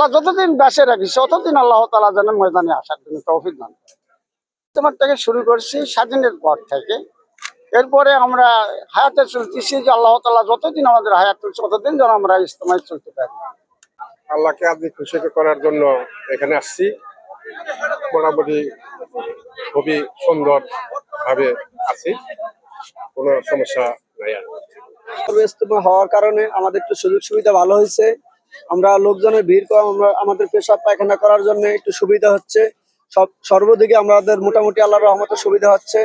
আল্লাহ যতদিন বেঁচে রাখিস ততদিন আল্লাহ তাআলা যেন ময়দানে আসার জন্য তৌফিক দান করে। ইজতেমা থেকে শুরু করছি স্বাধীনের পর থেকে। এরপরে আমরা হায়াতে চলতেছি যে আল্লাহ তাআলা যতদিন আমাদের হায়াত চলছে ততদিন যেন আমরা ইজতেমায় চলতে পারি। আল্লাহকে আপনি খুশি করার জন্য এখানে আসছি। মোটামুটি খুবই সুন্দর ভাবে আছি, কোনো সমস্যা নাই। আর ইজতেমা হওয়ার কারণে আমাদের একটু সুযোগ সুবিধা ভালো হয়েছে। আমরা লোকজনের ভিড় কম, আমরা আমাদের পেশাব পায়খানা করার জন্য একটু সুবিধা হচ্ছে। সর্বদিকে আমাদের মোটামুটি আল্লাহর রহমতে সুবিধা হচ্ছে।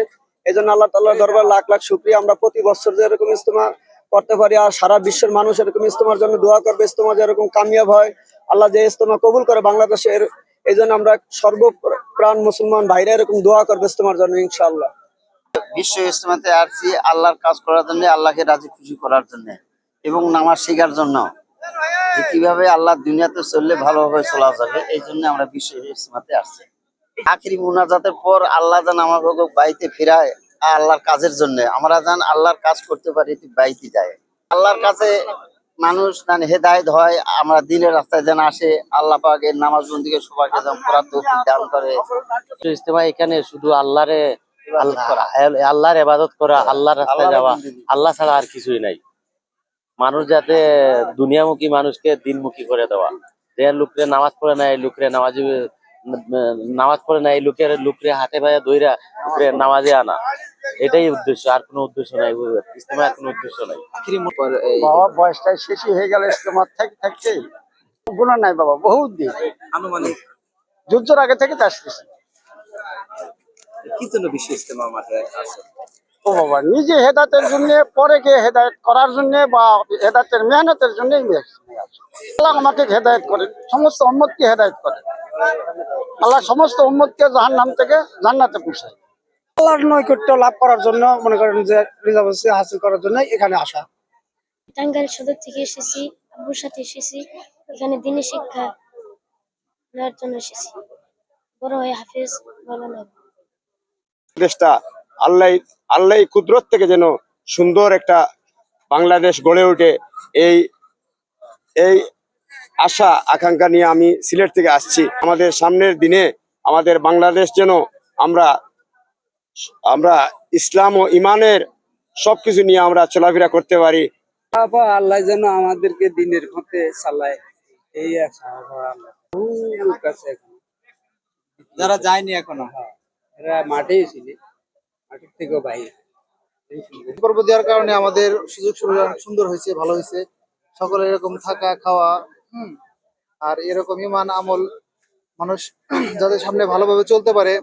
এই জন্য আল্লাহ তাআলার দরবার লাখ লাখ শুকরিয়া। আমরা প্রতি বছর যে এরকম ইজতেমা করতে পারি, আর সারা বিশ্বের মানুষ এরকম ইজতেমার জন্য দোয়া করবে, ইজতেমা যেরকম কামিয়াব হয়, আল্লাহ যে ইজতেমা কবুল করে বাংলাদেশের, এই জন্য আমরা সর্বপ্রাণ মুসলমান ভাইরা এরকম দোয়া করবে ইজতেমার জন্য ইনশাআল্লাহ। বিশ্ব ইজতেমাতে আসছি আল্লাহর কাজ করার জন্য, আল্লাহকে রাজি খুশি করার জন্য এবং নামাজ শেখার জন্য যে কিভাবে আল্লাহ দুনিয়াতে চললে ভালোভাবে চলা যাবে, এই জন্য আমরা বিশ্ব ইজতেমাতে আসছি। আখিরি মুনাজাতের পর আল্লাহ যেন আমাকে বাড়িতে ফেরায় আল্লাহর কাজের জন্য, আমরা যেন আল্লাহর কাজ করতে পারি, বাড়িতে যায় আল্লাহর কাছে মানুষ যেন হেদায়েত হয়, আমরা দিনের রাস্তায় যেন আসে, আল্লাহ পাকের নামাজ বন্দিকে সবাইকে যেন পুরা তৌফিক দান করে। ইজতেমা এখানে শুধু আল্লাহর ইবাদত করা, আল্লাহর রাস্তায় যাওয়া, আল্লাহ ছাড়া আর কিছুই নাই। মানুষ যাতে দুনিয়ামুখী মানুষকে দিনমুখী করে দেওয়া, যে লোকরে নামাজ পড়ে না এই লোকরে নামাজ পড়ে না এই লোকরে হাতে পায়ে ধইরা লোকরে নামাজে আনা, এটাই উদ্দেশ্য, আর কোনো উদ্দেশ্য নাই। ইজতেমার কোনো উদ্দেশ্য নাই। বাবা বয়সটা শেষই হয়ে গেল ইজতেমা থাকতে গুণা নাই বাবা, বহুত দিন আনুমানিক যুদ্ধের আগে থেকে আসতেছি। কি জন্য বিশ্ব ইজতেমা মাঠে আছে? ও বাবা, নিজে হেদায়েতের জন্য, পরে গিয়ে হেদায়েত করার জন্য বা হেদায়েতের মেহনতের জন্য আল্লাহ আমাকে হেদায়েত করেন, সমস্ত উম্মতকে হেদায়েত করেন। আল্লাহ সমস্ত উম্মতকে জাহান্নাম থেকে জান্নাতে পৌঁছায়। আল্লাহর নৈকট্য লাভ করার জন্য, মনে করেন যে রিজার্ভেশন হাসিল করার জন্য এখানে আসা। টাঙ্গাইল সদর থেকে এসেছি, আব্বুর সাথে এসেছি। এখানে দিনী শিক্ষা নেওয়ার জন্য এসেছি। বড় হয়ে হাফেজ বলেন। দেশটা আল্লাহ কুদরত থেকে যেন সুন্দর একটা বাংলাদেশ গড়ে ওঠে, এই এই আশা আকাঙ্ক্ষা নিয়ে আমি সিলেট থেকে আসছি। আমাদের সামনের দিনে আমাদের বাংলাদেশ যেন আমরা ইসলাম ও ইমানের সবকিছু নিয়ে আমরা চলাফেরা করতে পারি। আল্লাহ যেন আমাদেরকে দিনের পথে চালায়, এই আশা। যারা যায়নি এখনো, এরা মাঠেই ছিল, মাঠের থেকেও বাইরে। পর্ব দেওয়ার কারণে আমাদের সুযোগ সুবিধা সুন্দর হয়েছে, ভালো হয়েছে। সকলে এরকম থাকা খাওয়া, আর এরকম ইমান আমল মানুষ যাদের সামনে ভালোভাবে চলতে পারে,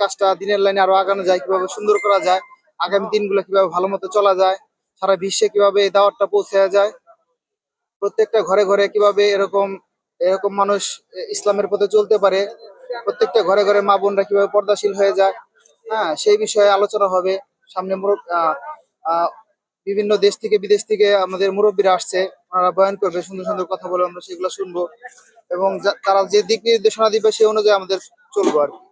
কাজটা দিনের লাইনে আরো আগানো যায়, কিভাবে সুন্দর করা যায়, আগামী দিনগুলো কিভাবে ভালো মতো চলা যায়, সারা বিশ্বে কিভাবে এই দাওয়াতটা পৌঁছে যায়, প্রত্যেকটা ঘরে ঘরে কিভাবে এরকম মানুষ ইসলামের পথে চলতে পারে, প্রত্যেকটা ঘরে ঘরে মা বোনরা কিভাবে পর্দাশীল হয়ে যায়, সেই বিষয়ে আলোচনা হবে। সামনে বিভিন্ন দেশ থেকে বিদেশ থেকে আমাদের মুরব্বীরা আসছে, ওনারা বয়ান করবে, সুন্দর সুন্দর কথা বলে আমরা সেগুলো শুনবো এবং তারা যে দিক নির্দেশনা দিবে সেই অনুযায়ী আমাদের চলবো আর কি।